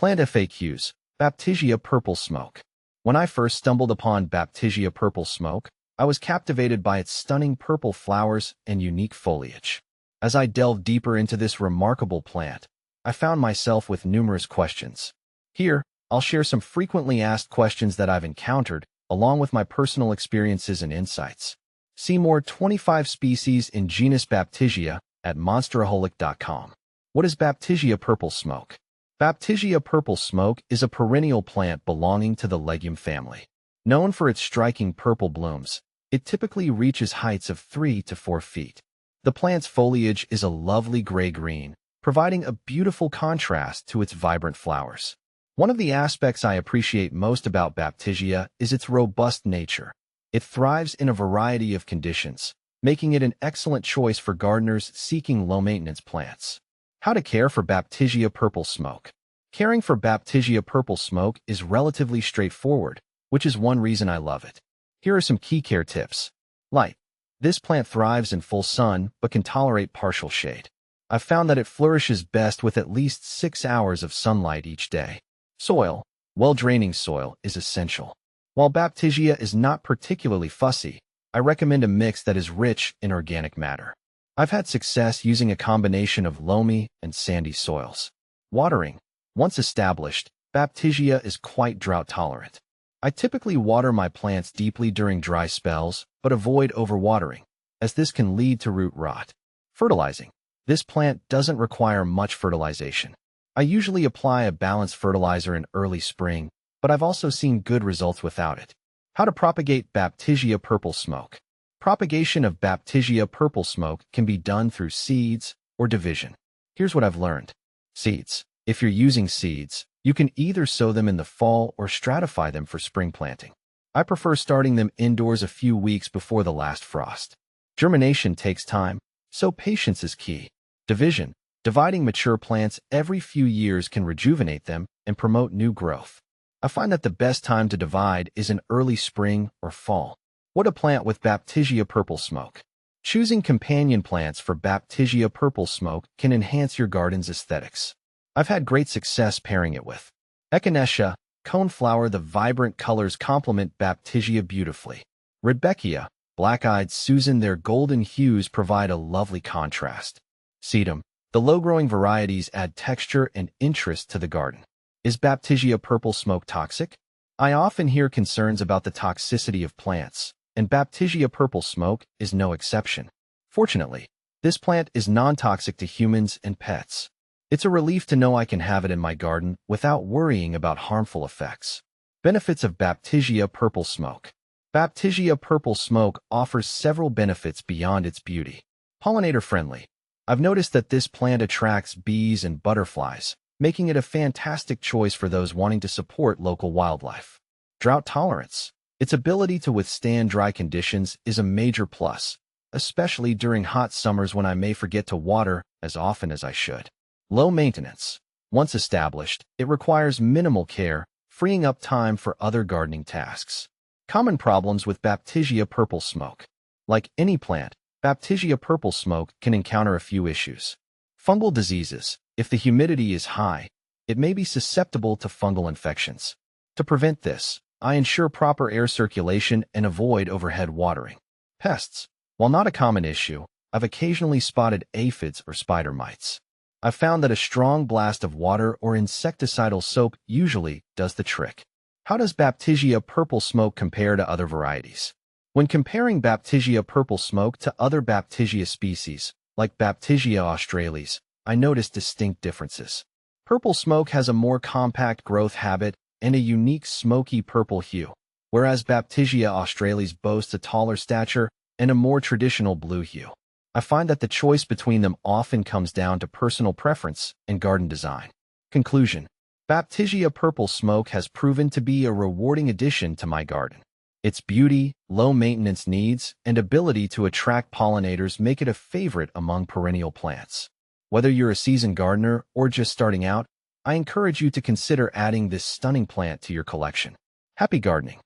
Plant FAQs. Baptisia purple smoke. When I first stumbled upon Baptisia purple smoke, I was captivated by its stunning purple flowers and unique foliage. As I delved deeper into this remarkable plant, I found myself with numerous questions. Here, I'll share some frequently asked questions that I've encountered, along with my personal experiences and insights. See more 25 species in genus Baptisia at monsteraholic.com. What is Baptisia purple smoke? Baptisia purple smoke is a perennial plant belonging to the legume family. Known for its striking purple blooms, it typically reaches heights of 3 to 4 feet. The plant's foliage is a lovely gray-green, providing a beautiful contrast to its vibrant flowers. One of the aspects I appreciate most about Baptisia is its robust nature. It thrives in a variety of conditions, making it an excellent choice for gardeners seeking low-maintenance plants. How to care for Baptisia purple smoke. Caring for Baptisia purple smoke is relatively straightforward, which is one reason I love it. Here are some key care tips. Light. This plant thrives in full sun but can tolerate partial shade. I've found that it flourishes best with at least 6 hours of sunlight each day. Soil. Well-draining soil is essential. While Baptisia is not particularly fussy, I recommend a mix that is rich in organic matter. I've had success using a combination of loamy and sandy soils. Watering. Once established, Baptisia is quite drought-tolerant. I typically water my plants deeply during dry spells, but avoid overwatering, as this can lead to root rot. Fertilizing. This plant doesn't require much fertilization. I usually apply a balanced fertilizer in early spring, but I've also seen good results without it. How to propagate Baptisia purple smoke. Propagation of Baptisia purple smoke can be done through seeds or division. Here's what I've learned. Seeds. If you're using seeds, you can either sow them in the fall or stratify them for spring planting. I prefer starting them indoors a few weeks before the last frost. Germination takes time, so patience is key. Division. Dividing mature plants every few years can rejuvenate them and promote new growth. I find that the best time to divide is in early spring or fall. What to plant with Baptisia purple smoke. Choosing companion plants for Baptisia purple smoke can enhance your garden's aesthetics. I've had great success pairing it with Echinacea, coneflower. The vibrant colors complement Baptisia beautifully. Rudbeckia, black-eyed Susan. Their golden hues provide a lovely contrast. Sedum. The low-growing varieties add texture and interest to the garden. Is Baptisia purple smoke toxic? I often hear concerns about the toxicity of plants, and Baptisia purple smoke is no exception. Fortunately, this plant is non-toxic to humans and pets. It's a relief to know I can have it in my garden without worrying about harmful effects. Benefits of Baptisia purple smoke. Baptisia purple smoke offers several benefits beyond its beauty. Pollinator-friendly. I've noticed that this plant attracts bees and butterflies, making it a fantastic choice for those wanting to support local wildlife. Drought tolerance. Its ability to withstand dry conditions is a major plus, especially during hot summers when I may forget to water as often as I should. Low maintenance. Once established, it requires minimal care, freeing up time for other gardening tasks. Common problems with Baptisia purple smoke. Like any plant, Baptisia purple smoke can encounter a few issues. Fungal diseases. If the humidity is high, it may be susceptible to fungal infections. To prevent this, I ensure proper air circulation and avoid overhead watering. Pests. While not a common issue, I've occasionally spotted aphids or spider mites. I've found that a strong blast of water or insecticidal soap usually does the trick. How does Baptisia purple smoke compare to other varieties? When comparing Baptisia purple smoke to other Baptisia species, like Baptisia australis, I noticed distinct differences. Purple smoke has a more compact growth habit and a unique smoky purple hue, whereas Baptisia australis boasts a taller stature and a more traditional blue hue. I find that the choice between them often comes down to personal preference and garden design. Conclusion. Baptisia purple smoke has proven to be a rewarding addition to my garden. Its beauty, low maintenance needs, and ability to attract pollinators make it a favorite among perennial plants. Whether you're a seasoned gardener or just starting out, I encourage you to consider adding this stunning plant to your collection. Happy gardening!